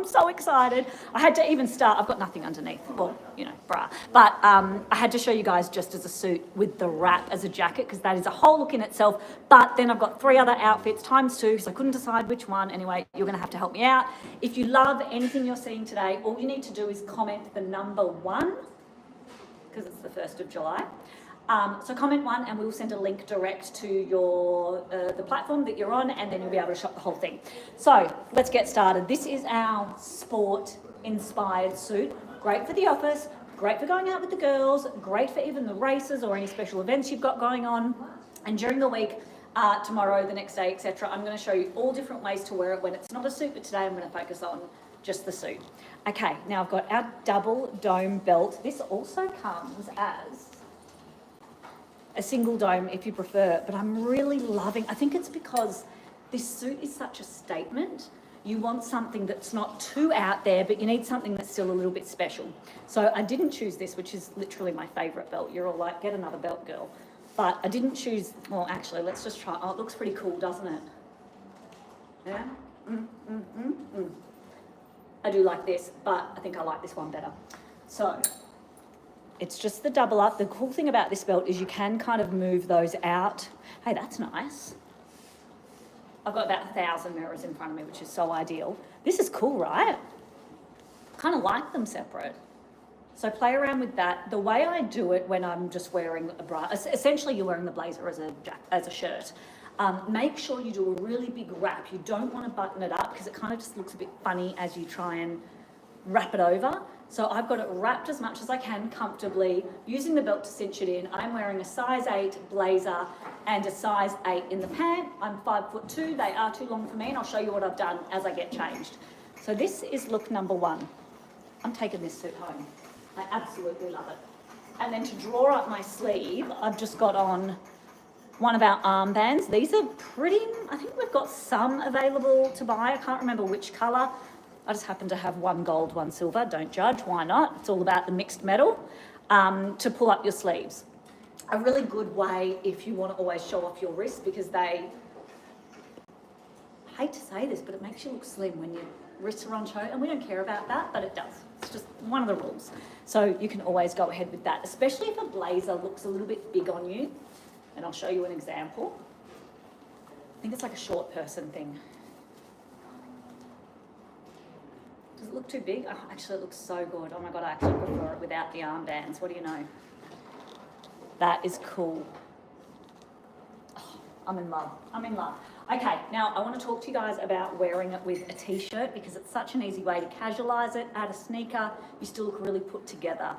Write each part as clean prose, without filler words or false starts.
I'm so excited. I had to even start, I've got nothing underneath, well, you know, bra. But I had to show you guys just as a suit with the wrap as a jacket, because that is a whole look in itself. But then I've got 3 other outfits times 2, because I couldn't decide which one. Anyway, you're going to have to help me out. If you love anything you're seeing today, all you need to do is comment the number 1, because it's the 1st of July. So comment 1 and we'll send a link direct to your the platform that you're on, and then you'll be able to shop the whole thing. So let's get started. This is our sport inspired suit. Great for the office, great for going out with the girls, great for even the races or any special events you've got going on. And during the week, tomorrow, the next day, etc., I'm going to show you all different ways to wear it when it's not a suit, but today I'm going to focus on just the suit. Okay, now I've got our double dome belt. This also comes as a single dome if you prefer, but I'm really loving, I think it's because this suit is such a statement. You want something that's not too out there, but you need something that's still a little bit special. So I didn't choose this, which is literally my favorite belt. You're all like, get another belt, girl. But I didn't choose, well, actually, let's just try. Oh, it looks pretty cool, doesn't it? Yeah? I do like this, but I think I like this one better. So it's just the double up. The cool thing about this belt is you can kind of move those out. Hey, that's nice. I've got about 1,000 mirrors in front of me, which is so ideal. This is cool, right? Kind of like them separate. So play around with that. The way I do it when I'm just wearing a bra, essentially you're wearing the blazer as a shirt. Make sure you do a really big wrap. You don't want to button it up because it kind of just looks a bit funny as you try and wrap it over. So I've got it wrapped as much as I can comfortably, using the belt to cinch it in. I'm wearing a size 8 blazer and a size 8 in the pant. I'm 5'2". They are too long for me, and I'll show you what I've done as I get changed. So this is look number 1. I'm taking this suit home. I absolutely love it. And then to draw up my sleeve, I've just got on one of our armbands. These are pretty, I think we've got some available to buy. I can't remember which colour. I just happen to have one gold, one silver. Don't judge, why not? It's all about the mixed metal, to pull up your sleeves. A really good way if you want to always show off your wrists, because they, I hate to say this, but it makes you look slim when your wrists are on show, and we don't care about that, but it does. It's just one of the rules. So you can always go ahead with that, especially if a blazer looks a little bit big on you. And I'll show you an example. I think it's like a short person thing. Does it look too big? Oh, actually, it looks so good. Oh my God, I actually prefer it without the armbands. What do you know? That is cool. Oh, I'm in love. I'm in love. Okay, now I want to talk to you guys about wearing it with a t-shirt, because it's such an easy way to casualize it. Add a sneaker, you still look really put together,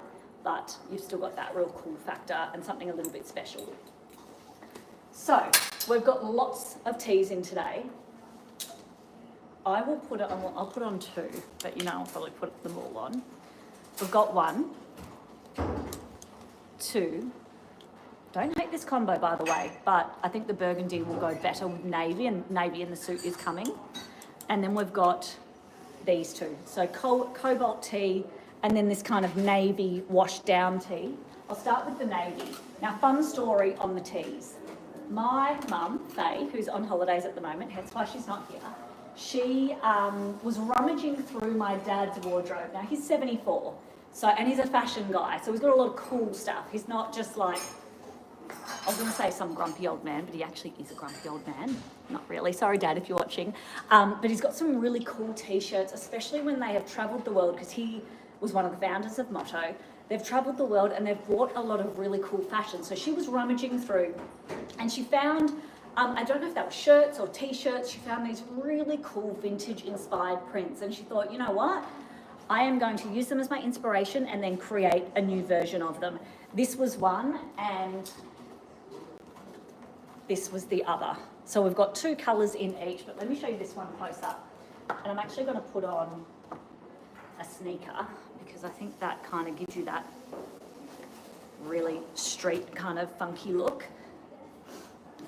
but you've still got that real cool factor and something a little bit special. So we've got lots of tees in today. I will put it on, I'll put on 2, but you know, I'll probably put them all on. We've got 1, 2. Don't hate this combo, by the way, but I think the burgundy will go better with navy, and navy in the suit is coming. And then we've got these 2. So cobalt tee, and then this kind of navy washed down tee. I'll start with the navy. Now, fun story on the tees. My mum, Faye, who's on holidays at the moment, hence why she's not here, she was rummaging through my dad's wardrobe. Now, he's 74, so, and he's a fashion guy, so he's got a lot of cool stuff. He's not just like, I was going to say some grumpy old man, but he actually is a grumpy old man. Not really. Sorry, Dad, if you're watching. But he's got some really cool T-shirts, especially when they have travelled the world, because he was one of the founders of Motto. They've travelled the world and they've brought a lot of really cool fashion. So she was rummaging through and she found, I don't know if that was shirts or T-shirts, she found these really cool vintage inspired prints. And she thought, you know what? I am going to use them as my inspiration and then create a new version of them. This was one and this was the other. So we've got 2 colours in each, but let me show you this one close up. And I'm actually going to put on a sneaker because I think that kind of gives you that really street kind of funky look.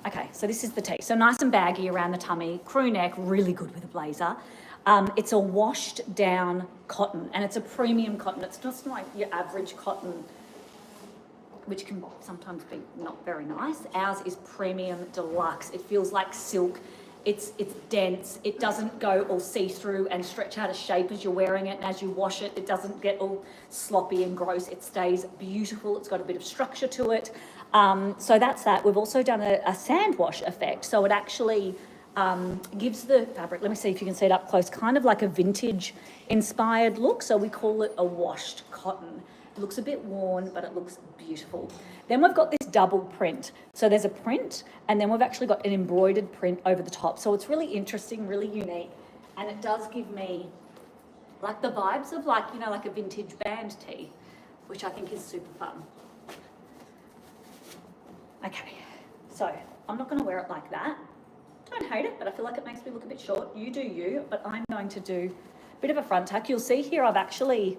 Okay, so this is the tee. So nice and baggy around the tummy, crew neck, really good with a blazer. It's a washed down cotton and it's a premium cotton. It's just like your average cotton, which can sometimes be not very nice. Ours is premium deluxe. It feels like silk. It's dense. It doesn't go all see-through and stretch out of shape as you're wearing it, and as you wash it, it doesn't get all sloppy and gross. It stays beautiful. It's got a bit of structure to it. So that's that. We've also done a sand wash effect. So it actually gives the fabric, let me see if you can see it up close, kind of like a vintage inspired look. So we call it a washed cotton. It looks a bit worn, but it looks beautiful. Then we've got this double print. So there's a print, and then we've actually got an embroidered print over the top. So it's really interesting, really unique, and it does give me like the vibes of like, you know, like a vintage band tee, which I think is super fun. Okay, so I'm not going to wear it like that. Don't hate it, but I feel like it makes me look a bit short. You do you, but I'm going to do a bit of a front tuck. You'll see here I've actually,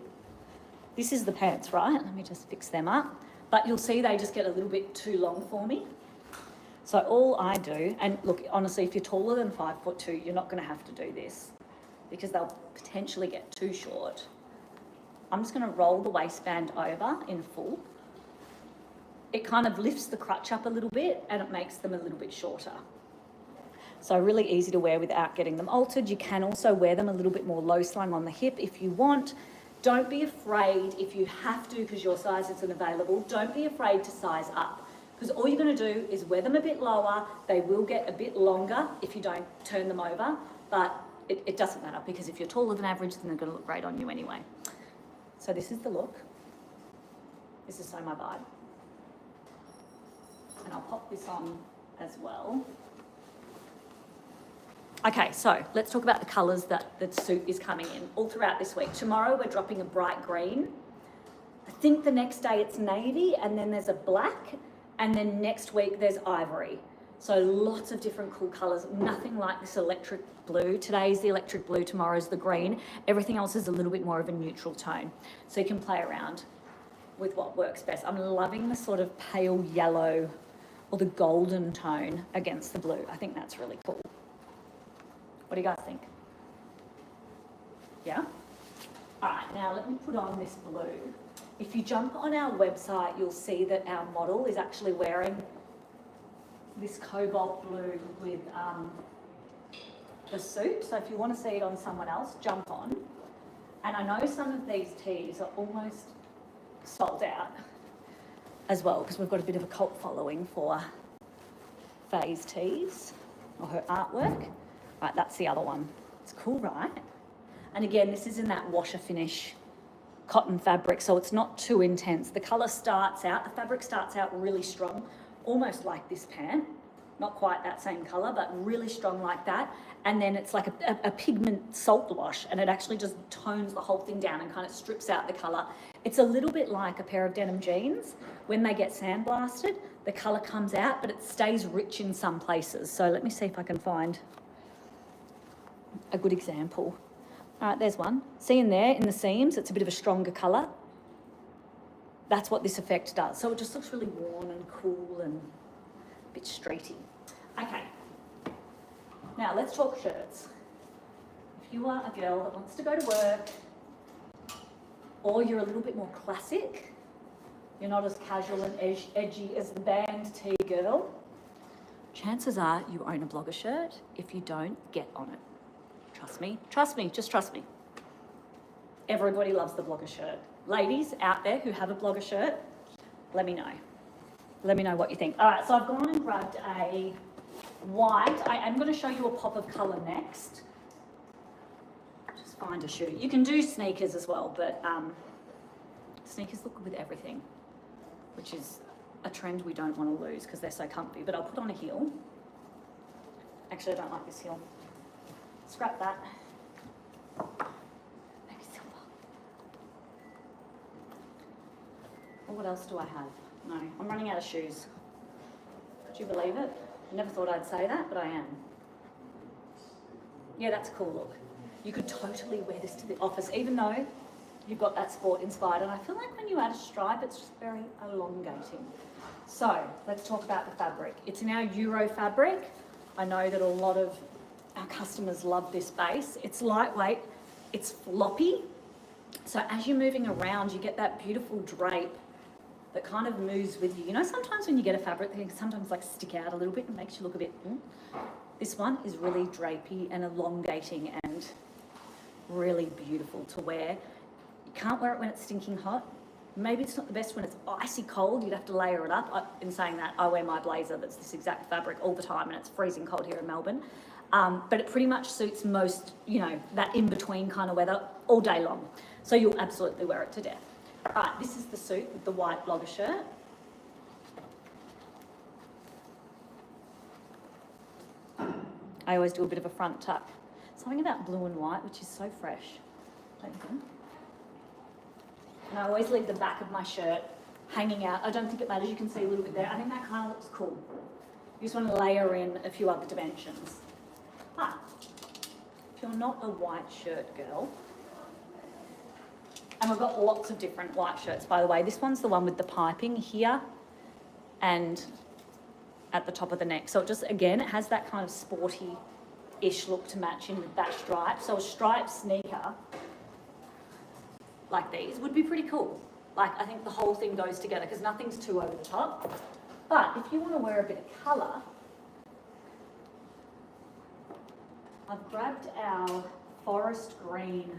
this is the pants, right? Let me just fix them up. But you'll see they just get a little bit too long for me. So all I do, and look, honestly, if you're taller than 5'2", you're not going to have to do this because they'll potentially get too short. I'm just going to roll the waistband over in full. It kind of lifts the crutch up a little bit and it makes them a little bit shorter. So really easy to wear without getting them altered. You can also wear them a little bit more low slung on the hip if you want. Don't be afraid if you have to because your size isn't available. Don't be afraid to size up because all you're going to do is wear them a bit lower. They will get a bit longer if you don't turn them over, but it doesn't matter because if you're taller than average, then they're going to look great on you anyway. So this is the look. This is so my vibe. And I'll pop this on as well. Okay, so let's talk about the colours that the suit is coming in all throughout this week. Tomorrow we're dropping a bright green. I think the next day it's navy, and then there's a black, and then next week there's ivory. So lots of different cool colours, nothing like this electric blue. Today's the electric blue, tomorrow's the green. Everything else is a little bit more of a neutral tone. So you can play around with what works best. I'm loving the sort of pale yellow or the golden tone against the blue. I think that's really cool. What do you guys think? Yeah? All right, now let me put on this blue. If you jump on our website, you'll see that our model is actually wearing this cobalt blue with the suit. So if you want to see it on someone else, jump on. And I know some of these tees are almost sold out as well because we've got a bit of a cult following for Faye's tees or her artwork. Right, that's the other one. It's cool, right? And again, this is in that washer finish cotton fabric, so it's not too intense. The colour starts out, the fabric starts out really strong, almost like this pant. Not quite that same colour, but really strong like that. And then it's like a pigment salt wash, and it actually just tones the whole thing down and kind of strips out the colour. It's a little bit like a pair of denim jeans. When they get sandblasted, the colour comes out, but it stays rich in some places. So let me see if I can find a good example. All right, there's one. See in there, in the seams, it's a bit of a stronger colour. That's what this effect does. So it just looks really worn and cool and a bit streety. Okay, now let's talk shirts. If you are a girl that wants to go to work, or you're a little bit more classic, you're not as casual and edgy as the band tee girl, chances are you own a blogger shirt. If you don't, get on it. Trust me, just trust me. Everybody loves the blogger shirt. Ladies out there who have a blogger shirt, let me know. Let me know what you think. All right, so I've gone and grabbed a white. I am going to show you a pop of colour next. Just find a shoe. You can do sneakers as well, but sneakers look good with everything, which is a trend we don't want to lose because they're so comfy. But I'll put on a heel. Actually, I don't like this heel. Scrap that. Maybe silver. Well, what else do I have? No, I'm running out of shoes. Could you believe it? I never thought I'd say that, but I am. Yeah, that's a cool look. You could totally wear this to the office, even though you've got that sport inspired. And I feel like when you add a stripe, it's just very elongating. So let's talk about the fabric. It's in our Euro fabric. I know that a lot of our customers love this base. It's lightweight, it's floppy. So as you're moving around, you get that beautiful drape that kind of moves with you. You know, sometimes when you get a fabric, they can sometimes like stick out a little bit and makes you look a bit, This one is really drapey and elongating and really beautiful to wear. You can't wear it when it's stinking hot. Maybe it's not the best when it's icy cold. You'd have to layer it up. In saying that, I wear my blazer that's this exact fabric all the time, and it's freezing cold here in Melbourne. But it pretty much suits most, you know, that in-between kind of weather all day long. So you'll absolutely wear it to death. All right, this is the suit with the white blogger shirt. I always do a bit of a front tuck. Something about blue and white, which is so fresh. Don't you think? And I always leave the back of my shirt hanging out. I don't think it matters, you can see a little bit there. I think that kind of looks cool. You just want to layer in a few other dimensions. But if you're not a white shirt girl, and we've got lots of different white shirts, by the way. This one's the one with the piping here and at the top of the neck. So it just, again, it has that kind of sporty-ish look to match in with that stripe. So a striped sneaker like these would be pretty cool. Like, I think the whole thing goes together because nothing's too over the top. But if you want to wear a bit of colour, I've grabbed our forest green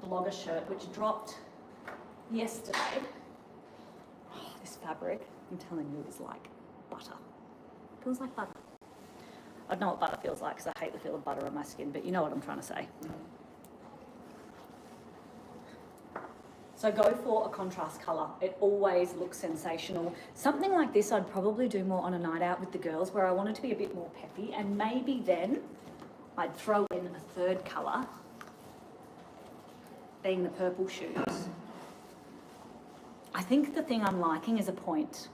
blogger shirt, which dropped yesterday. Oh, this fabric, I'm telling you, is like butter. It feels like butter. I don't know what butter feels like because I hate the feel of butter on my skin, but you know what I'm trying to say. So go for a contrast colour. It always looks sensational. Something like this I'd probably do more on a night out with the girls where I wanted to be a bit more peppy, and maybe then I'd throw in a third colour, being the purple shoes. I think the thing I'm liking is a point.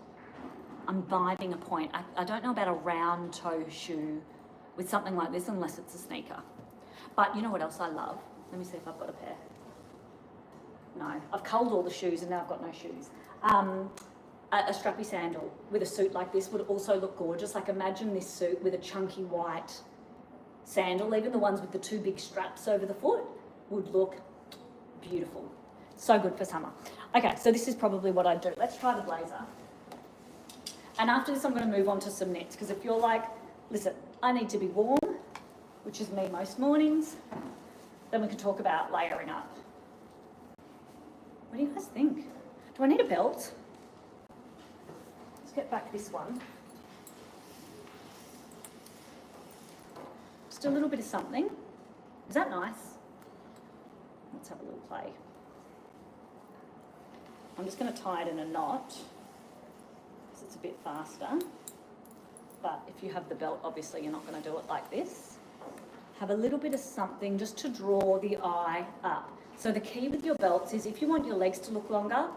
I'm vibing a point. I don't know about a round toe shoe with something like this unless it's a sneaker. But you know what else I love? Let me see if I've got a pair. No, I've culled all the shoes and now I've got no shoes. A strappy sandal with a suit like this would also look gorgeous. Like, imagine this suit with a chunky white sandal. Even the ones with the two big straps over the foot would look beautiful. So good for summer. Okay, so this is probably what I'd do. Let's try the blazer. And after this, I'm going to move on to some knits, because if you're like, listen, I need to be warm, which is me most mornings, then we can talk about layering up. What do you guys think? Do I need a belt? Let's get back this one. Just a little bit of something. Is that nice? Let's have a little play. I'm just going to tie it in a knot because it's a bit faster. But if you have the belt, obviously you're not going to do it like this. Have a little bit of something just to draw the eye up. So the key with your belts is if you want your legs to look longer,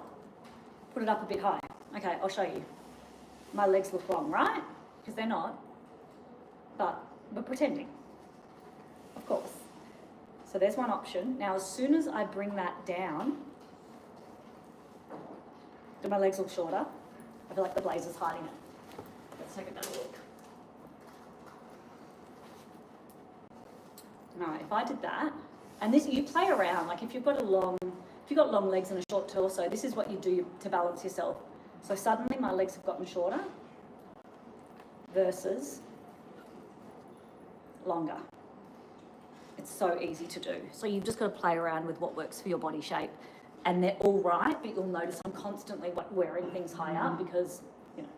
put it up a bit high. Okay, I'll show you. My legs look long, right? Because they're not. But we're pretending. Of course. So there's one option. Now, as soon as I bring that down, do my legs look shorter? I feel like the blazer's hiding it. Let's take a better look. No, if I did that, and this, you play around, like if you've got long legs and a short torso, this is what you do to balance yourself. So suddenly my legs have gotten shorter versus longer. It's so easy to do. So you've just got to play around with what works for your body shape. And they're all right, but you'll notice I'm constantly wearing things high up because, you know,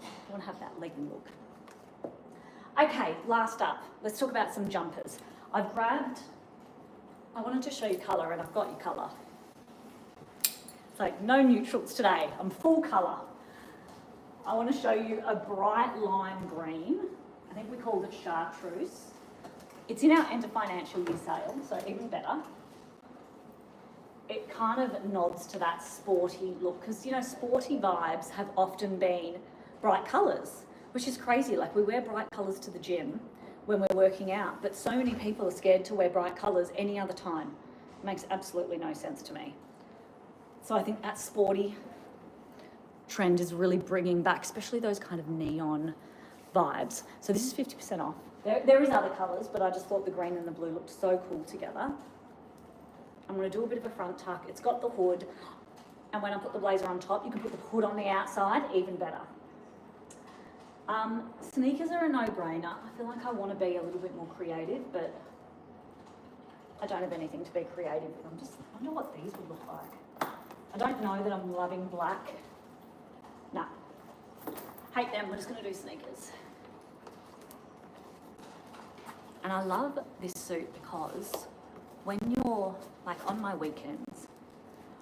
I want to have that legging look. Okay, last up, let's talk about some jumpers. I wanted to show you colour, and I've got your colour. It's like no neutrals today, I'm full colour. I want to show you a bright lime green. I think we called it chartreuse. It's in our end of financial year sale, so even better. It kind of nods to that sporty look because, you know, sporty vibes have often been bright colours, which is crazy. Like, we wear bright colours to the gym when we're working out, but so many people are scared to wear bright colours any other time. It makes absolutely no sense to me. So I think that sporty trend is really bringing back, especially those kind of neon vibes. So this is 50% off. There is other colours, but I just thought the green and the blue looked so cool together. I'm going to do a bit of a front tuck. It's got the hood, and when I put the blazer on top, you can put the hood on the outside, even better. Sneakers are a no-brainer. I feel like I want to be a little bit more creative, but I don't have anything to be creative with. I wonder what these would look like. I don't know that I'm loving black. Nah, hate them. We're just going to do sneakers. And I love this suit because when you're like on my weekends,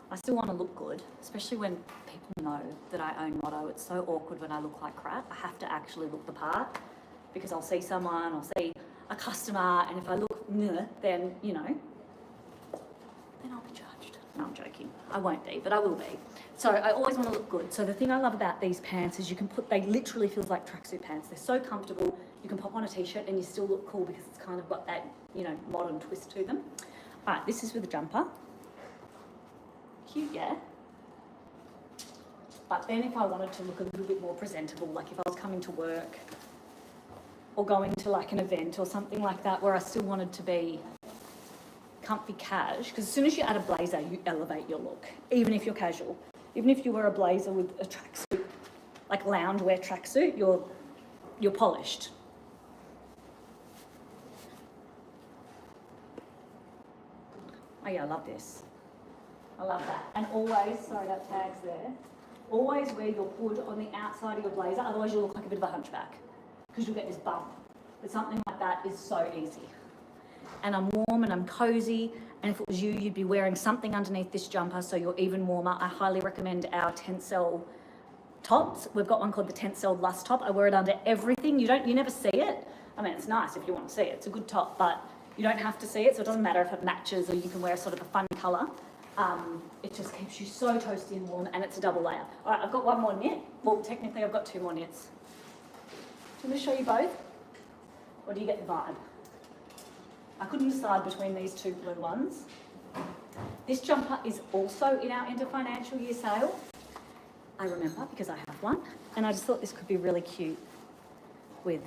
I still want to look good, especially when people know that I own Motto. It's so awkward when I look like crap. I have to actually look the part because I'll see someone, I'll see a customer, and if I look then, you know, then I'll be judged. No, I'm joking. I won't be, but I will be. So I always want to look good. So the thing I love about these pants is they literally feel like tracksuit pants. They're so comfortable. You can pop on a t-shirt and you still look cool because it's kind of got that, you know, modern twist to them. All right, this is with a jumper. Cute, yeah? But then if I wanted to look a little bit more presentable, like if I was coming to work or going to like an event or something like that where I still wanted to be comfy cash, because as soon as you add a blazer, you elevate your look, even if you're casual. Even if you wear a blazer with a tracksuit, like loungewear tracksuit, you're polished. Oh yeah, I love this. I love that. And always, sorry that tag's there, always wear your hood on the outside of your blazer, otherwise you'll look like a bit of a hunchback because you'll get this bump. But something like that is so easy. And I'm warm and I'm cozy, and if it was you, you'd be wearing something underneath this jumper so you're even warmer. I highly recommend our Tencel tops. We've got one called the Tencel Lust Top. I wear it under everything. You never see it. I mean, it's nice if you want to see it. It's a good top, but you don't have to see it, so it doesn't matter if it matches or you can wear sort of a fun colour. It just keeps you so toasty and warm, and it's a double layer. All right, I've got one more knit. Well, technically I've got two more knits. Do you want me to show you both? Or do you get the vibe? I couldn't decide between these two blue ones. This jumper is also in our end of financial year sale. I remember because I have one, and I just thought this could be really cute with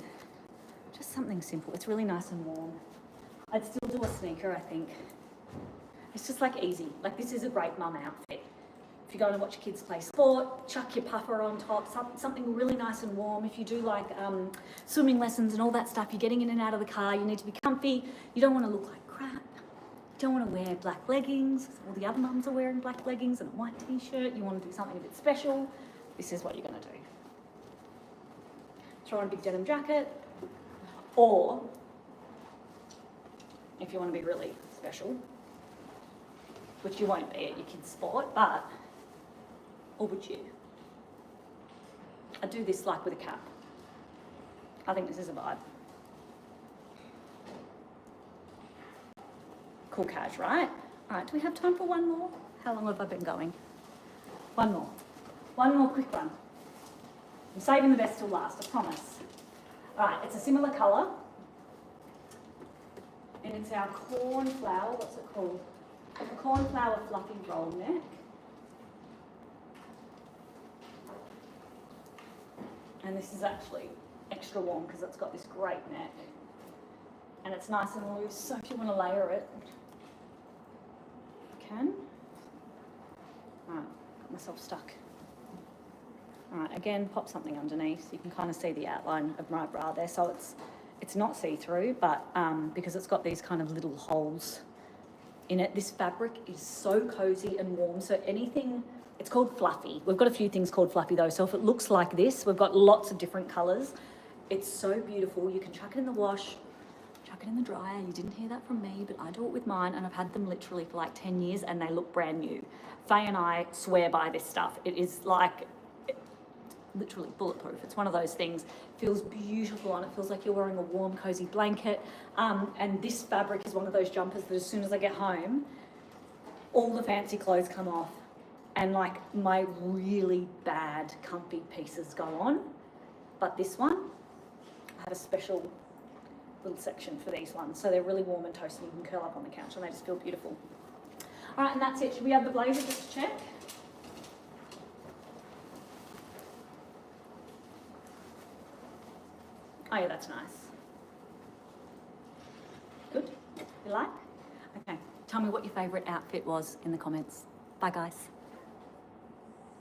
just something simple. It's really nice and warm. I'd still do a sneaker, I think. It's just like easy. Like this is a great mum outfit. If you're going to watch your kids play sport, chuck your puffer on top, something really nice and warm. If you do like swimming lessons and all that stuff, you're getting in and out of the car, you need to be comfy. You don't want to look like crap. You don't want to wear black leggings. All the other mums are wearing black leggings and a white t-shirt. You want to do something a bit special. This is what you're going to do. Throw on a big denim jacket. Or, if you want to be really special, which you won't be at your kids' sport, but, or would you? I do this like with a cap. I think this is a vibe. Cool cash, right? All right, do we have time for one more? How long have I been going? One more. One more quick one. I'm saving the best till last, I promise. All right, it's a similar colour. And it's our cornflower, what's it called? A cornflower fluffy roll neck. And this is actually extra warm because it's got this great neck. And it's nice and loose, so if you want to layer it, you can. Alright, got myself stuck. Alright, again, pop something underneath so you can kind of see the outline of my bra there. So it's not see-through, but because it's got these kind of little holes in it. This fabric is so cozy and warm. So anything, it's called fluffy. We've got a few things called fluffy though. So if it looks like this, we've got lots of different colours. It's so beautiful. You can chuck it in the wash, chuck it in the dryer. You didn't hear that from me, but I do it with mine, and I've had them literally for like 10 years and they look brand new. Faye and I swear by this stuff. It is like literally bulletproof. It's one of those things. Feels beautiful on it. Feels like you're wearing a warm, cozy blanket. And this fabric is one of those jumpers that as soon as I get home, all the fancy clothes come off and like my really bad, comfy pieces go on. But this one, I have a special little section for these ones. So they're really warm and toasty. You can curl up on the couch and they just feel beautiful. All right, and that's it. Should we have the blazer just to check? Oh yeah, that's nice. Good? You like? Okay, tell me what your favourite outfit was in the comments. Bye guys.